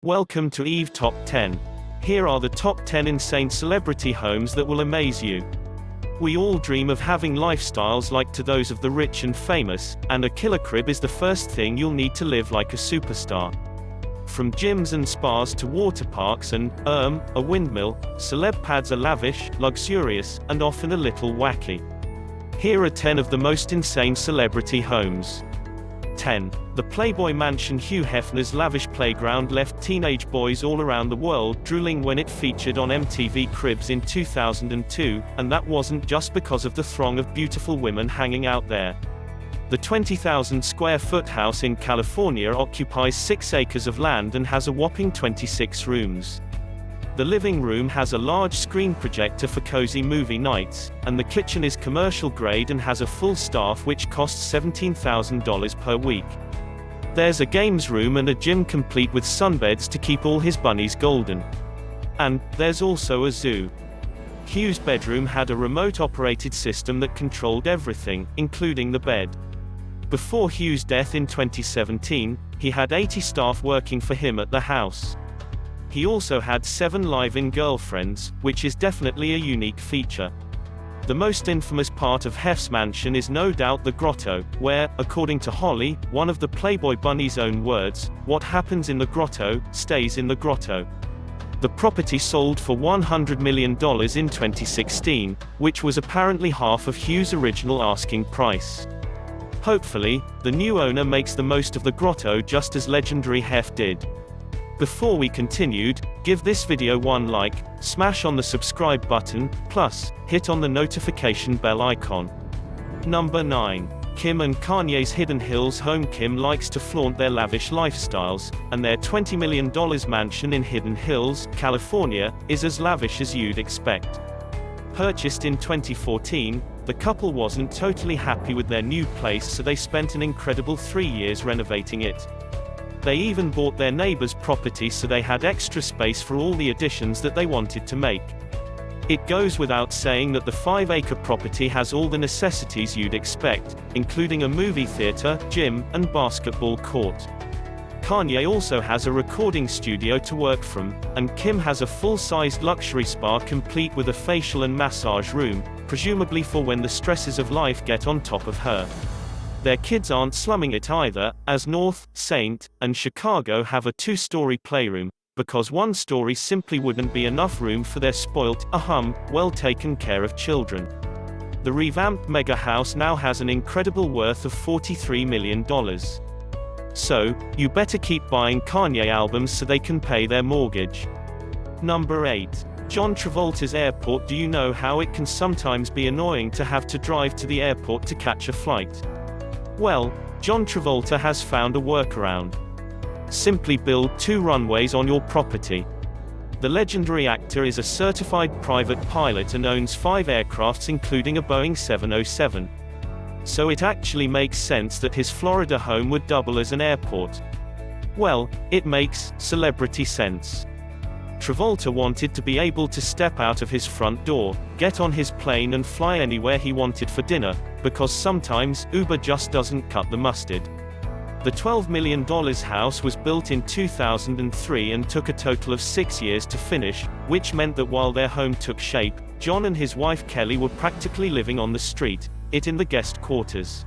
Welcome to Eve Top 10. Here are the top 10 insane celebrity homes that will amaze you. We all dream of having lifestyles like to those of the rich and famous, and a killer crib is the first thing you'll need to live like a superstar. From gyms and spas to water parks and, a windmill, celeb pads are lavish, luxurious, and often a little wacky. Here are 10 of the most insane celebrity homes. 10. The Playboy Mansion. Hugh Hefner's lavish playground left teenage boys all around the world drooling when it featured on MTV Cribs in 2002, and that wasn't just because of the throng of beautiful women hanging out there. The 20,000 square foot house in California occupies 6 acres of land and has a whopping 26 rooms. The living room has a large screen projector for cozy movie nights, and the kitchen is commercial grade and has a full staff which costs $17,000 per week. There's a games room and a gym complete with sunbeds to keep all his bunnies golden. And there's also a zoo. Hugh's bedroom had a remote-operated system that controlled everything, including the bed. Before Hugh's death in 2017, he had 80 staff working for him at the house. He also had 7 live-in girlfriends, which is definitely a unique feature. The most infamous part of Hef's mansion is no doubt the grotto, where, according to Holly, one of the Playboy bunny's own words, "What happens in the grotto, stays in the grotto." The property sold for $100 million in 2016, which was apparently half of Hugh's original asking price. Hopefully, the new owner makes the most of the grotto just as legendary Hef did. Before we continued, give this video one like, smash on the subscribe button, plus, hit on the notification bell icon. Number 9. Kim and Kanye's Hidden Hills home. Kim likes to flaunt their lavish lifestyles, and their $20 million mansion in Hidden Hills, California, is as lavish as you'd expect. Purchased in 2014, the couple wasn't totally happy with their new place, so they spent an incredible 3 years renovating it. They even bought their neighbor's property so they had extra space for all the additions that they wanted to make. It goes without saying that the 5-acre property has all the necessities you'd expect, including a movie theater, gym, and basketball court. Kanye also has a recording studio to work from, and Kim has a full-sized luxury spa complete with a facial and massage room, presumably for when the stresses of life get on top of her. Their kids aren't slumming it either, as North, St., and Chicago have a 2-story playroom, because 1 story simply wouldn't be enough room for their spoilt, well taken care of children. The revamped mega house now has an incredible worth of $43 million. So, you better keep buying Kanye albums so they can pay their mortgage. Number 8. John Travolta's airport. Do you know how it can sometimes be annoying to have to drive to the airport to catch a flight? Well, John Travolta has found a workaround. Simply build 2 runways on your property. The legendary actor is a certified private pilot and owns 5 aircrafts including a Boeing 707. So it actually makes sense that his Florida home would double as an airport. Well, it makes celebrity sense. Travolta wanted to be able to step out of his front door, get on his plane and fly anywhere he wanted for dinner, because sometimes, Uber just doesn't cut the mustard. The $12 million house was built in 2003 and took a total of 6 years to finish, which meant that while their home took shape, John and his wife Kelly were practically living on the street, in the guest quarters.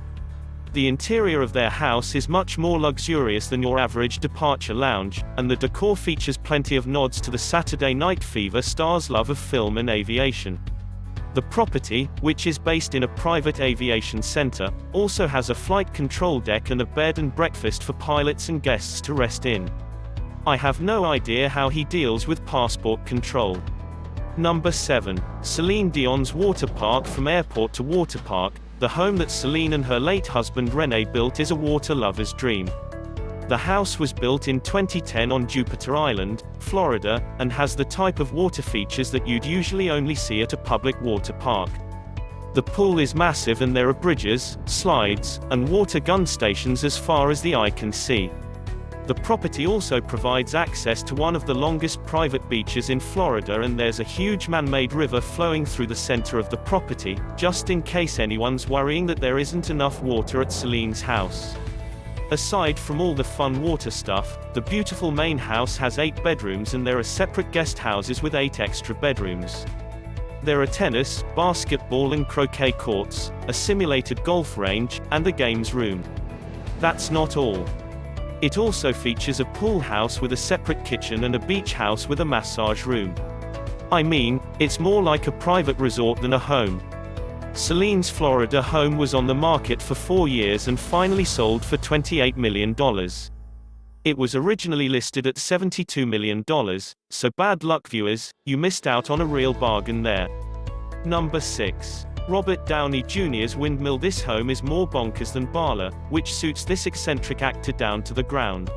The interior of their house is much more luxurious than your average departure lounge, and the decor features plenty of nods to the Saturday Night Fever star's love of film and aviation. The property, which is based in a private aviation center, also has a flight control deck and a bed and breakfast for pilots and guests to rest in. I have no idea how he deals with passport control. Number 7. Celine Dion's water park. From airport to water park, the home that Celine and her late husband René built is a water lover's dream. The house was built in 2010 on Jupiter Island, Florida, and has the type of water features that you'd usually only see at a public water park. The pool is massive and there are bridges, slides, and water gun stations as far as the eye can see. The property also provides access to one of the longest private beaches in Florida, and there's a huge man-made river flowing through the center of the property, just in case anyone's worrying that there isn't enough water at Celine's house. Aside from all the fun water stuff, the beautiful main house has 8 bedrooms and there are separate guest houses with 8 extra bedrooms. There are tennis, basketball and croquet courts, a simulated golf range, and a games room. That's not all. It also features a pool house with a separate kitchen and a beach house with a massage room. I mean, it's more like a private resort than a home. Celine's Florida home was on the market for 4 years and finally sold for $28 million. It was originally listed at $72 million, so bad luck viewers, you missed out on a real bargain there. Number 6. Robert Downey Jr.'s windmill. This home is more bonkers than Bala, which suits this eccentric actor down to the ground.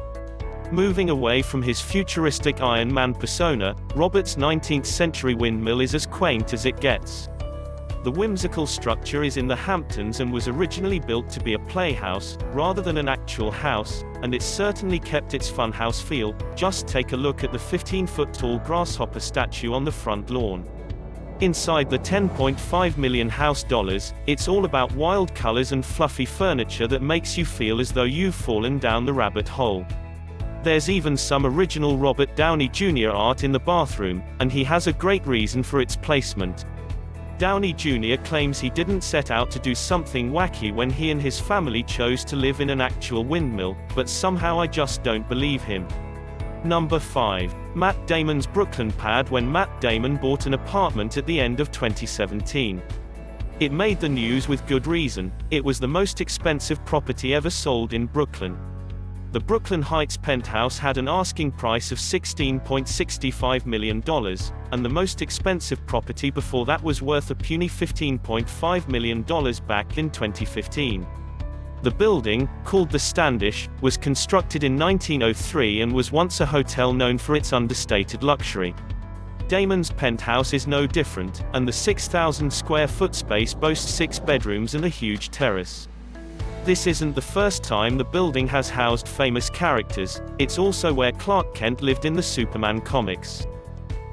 Moving away from his futuristic Iron Man persona, Robert's 19th-century windmill is as quaint as it gets. The whimsical structure is in the Hamptons and was originally built to be a playhouse, rather than an actual house, and it's certainly kept its funhouse feel. Just take a look at the 15-foot-tall grasshopper statue on the front lawn. Inside the $10.5 million house, it's all about wild colors and fluffy furniture that makes you feel as though you've fallen down the rabbit hole. There's even some original Robert Downey Jr. art in the bathroom, and he has a great reason for its placement. Downey Jr. claims he didn't set out to do something wacky when he and his family chose to live in an actual windmill, but somehow I just don't believe him. Number 5. Matt Damon's Brooklyn pad. When Matt Damon bought an apartment at the end of 2017. It made the news with good reason. It was the most expensive property ever sold in Brooklyn. The Brooklyn Heights penthouse had an asking price of $16.65 million, and the most expensive property before that was worth a puny $15.5 million back in 2015. The building, called the Standish, was constructed in 1903 and was once a hotel known for its understated luxury. Damon's penthouse is no different, and the 6,000 square foot space boasts 6 bedrooms and a huge terrace. This isn't the first time the building has housed famous characters, it's also where Clark Kent lived in the Superman comics.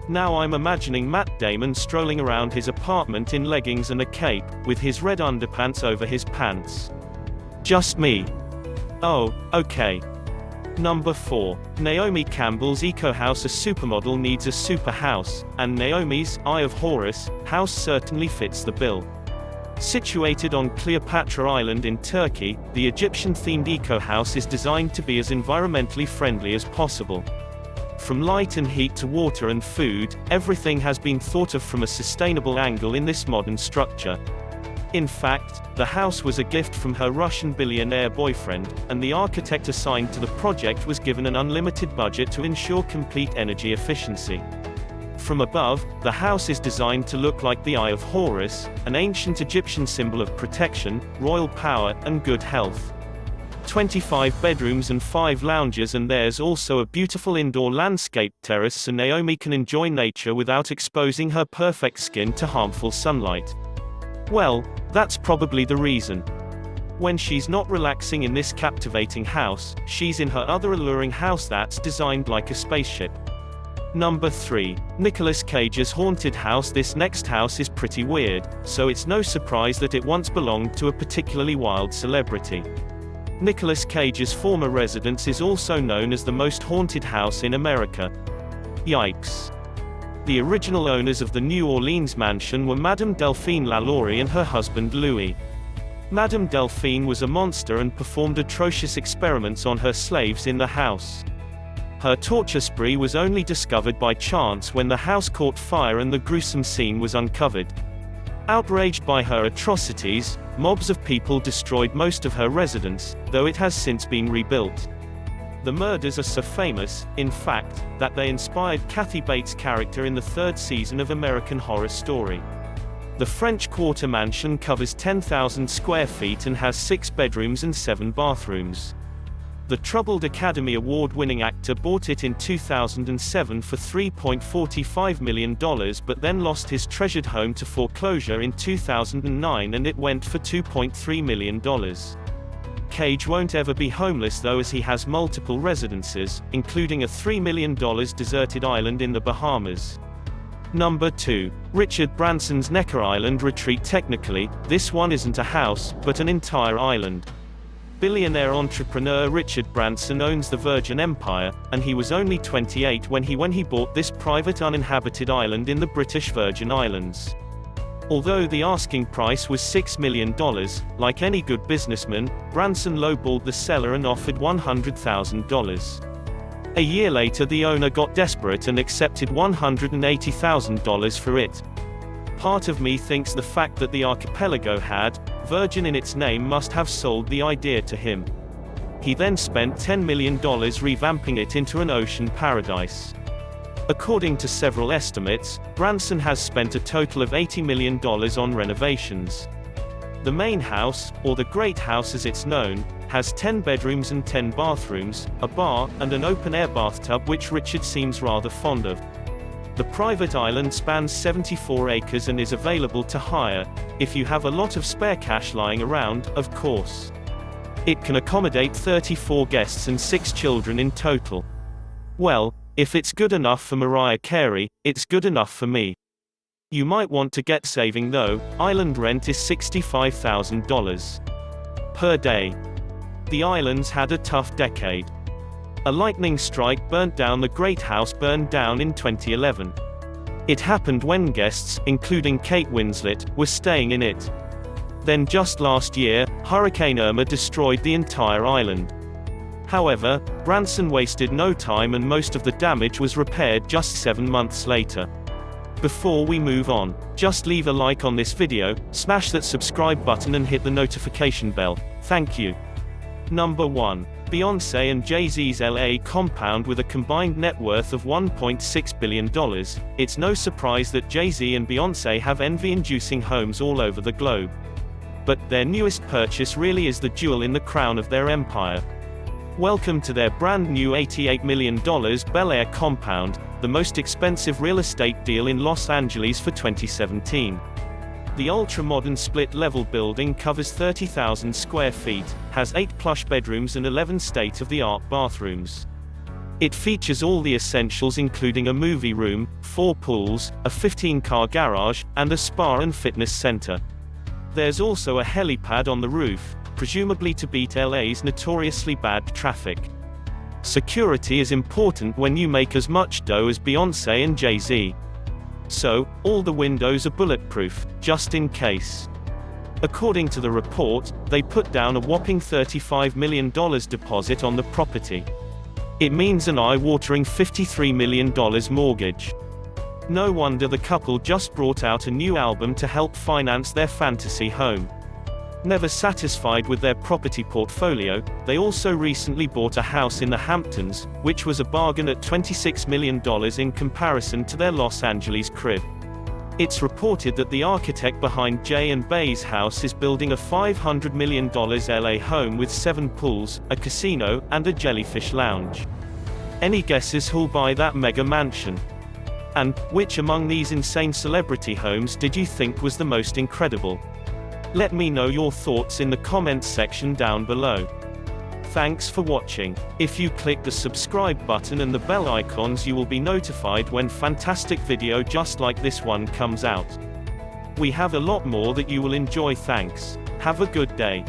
Now I'm imagining Matt Damon strolling around his apartment in leggings and a cape, with his red underpants over his pants. Just me. Oh, okay. Number 4. Naomi Campbell's Eco House. A supermodel needs a super house, and Naomi's Eye of Horus house certainly fits the bill. Situated on Cleopatra Island in Turkey, the Egyptian-themed eco house is designed to be as environmentally friendly as possible. From light and heat to water and food, everything has been thought of from a sustainable angle in this modern structure. In fact, the house was a gift from her Russian billionaire boyfriend, and the architect assigned to the project was given an unlimited budget to ensure complete energy efficiency. From above, the house is designed to look like the Eye of Horus, an ancient Egyptian symbol of protection, royal power, and good health. 25 bedrooms and 5 lounges, and there's also a beautiful indoor landscape terrace so Naomi can enjoy nature without exposing her perfect skin to harmful sunlight. Well, that's probably the reason. When she's not relaxing in this captivating house, she's in her other alluring house that's designed like a spaceship. Number 3. Nicolas Cage's haunted house. This next house is pretty weird, so it's no surprise that it once belonged to a particularly wild celebrity. Nicolas Cage's former residence is also known as the most haunted house in America. Yikes. The original owners of the New Orleans mansion were Madame Delphine Lalaurie and her husband Louis. Madame Delphine was a monster and performed atrocious experiments on her slaves in the house. Her torture spree was only discovered by chance when the house caught fire and the gruesome scene was uncovered. Outraged by her atrocities, mobs of people destroyed most of her residence, though it has since been rebuilt. The murders are so famous, in fact, that they inspired Kathy Bates' character in the 3rd season of American Horror Story. The French Quarter mansion covers 10,000 square feet and has 6 bedrooms and 7 bathrooms. The troubled Academy Award-winning actor bought it in 2007 for $3.45 million, but then lost his treasured home to foreclosure in 2009 and it went for $2.3 million. Cage won't ever be homeless though, as he has multiple residences, including a $3 million deserted island in the Bahamas. Number 2. Richard Branson's Necker Island Retreat. Technically, this one isn't a house, but an entire island. Billionaire entrepreneur Richard Branson owns the Virgin Empire, and he was only 28 when he bought this private uninhabited island in the British Virgin Islands. Although the asking price was $6 million, like any good businessman, Branson lowballed the seller and offered $100,000. A year later the owner got desperate and accepted $180,000 for it. Part of me thinks the fact that the archipelago had Virgin in its name must have sold the idea to him. He then spent $10 million revamping it into an ocean paradise. According to several estimates, Branson has spent a total of $80 million on renovations. The main house, or the Great House as it's known, has 10 bedrooms and 10 bathrooms, a bar, and an open-air bathtub which Richard seems rather fond of. The private island spans 74 acres and is available to hire, if you have a lot of spare cash lying around, of course. It can accommodate 34 guests and 6 children in total. Well, if it's good enough for Mariah Carey, it's good enough for me. You might want to get saving though. Island rent is $65,000 per day. The islands had a tough decade. A lightning strike burnt down the Great House burned down in 2011. It happened when guests, including Kate Winslet, were staying in it. Then just last year, Hurricane Irma destroyed the entire island. However, Branson wasted no time and most of the damage was repaired just 7 months later. Before we move on, just leave a like on this video, smash that subscribe button and hit the notification bell. Thank you. Number 1. Beyoncé and Jay-Z's LA compound with a combined net worth of $1.6 billion. It's no surprise that Jay-Z and Beyoncé have envy-inducing homes all over the globe. But their newest purchase really is the jewel in the crown of their empire. Welcome to their brand new $88 million Bel Air compound, the most expensive real estate deal in Los Angeles for 2017. The ultra-modern split-level building covers 30,000 square feet, has 8 plush bedrooms and 11 state-of-the-art bathrooms. It features all the essentials including a movie room, 4 pools, a 15-car garage, and a spa and fitness center. There's also a helipad on the roof, presumably to beat LA's notoriously bad traffic. Security is important when you make as much dough as Beyoncé and Jay-Z. So, all the windows are bulletproof, just in case. According to the report, they put down a whopping $35 million deposit on the property. It means an eye-watering $53 million mortgage. No wonder the couple just brought out a new album to help finance their fantasy home. Never satisfied with their property portfolio, they also recently bought a house in the Hamptons, which was a bargain at $26 million in comparison to their Los Angeles crib. It's reported that the architect behind Jay and Bey's house is building a $500 million LA home with 7 pools, a casino, and a jellyfish lounge. Any guesses who'll buy that mega mansion? And, which among these insane celebrity homes did you think was the most incredible? Let me know your thoughts in the comments section down below. Thanks for watching. If you click the subscribe button and the bell icons, you will be notified when fantastic video just like this one comes out. We have a lot more that you will enjoy. Thanks. Have a good day.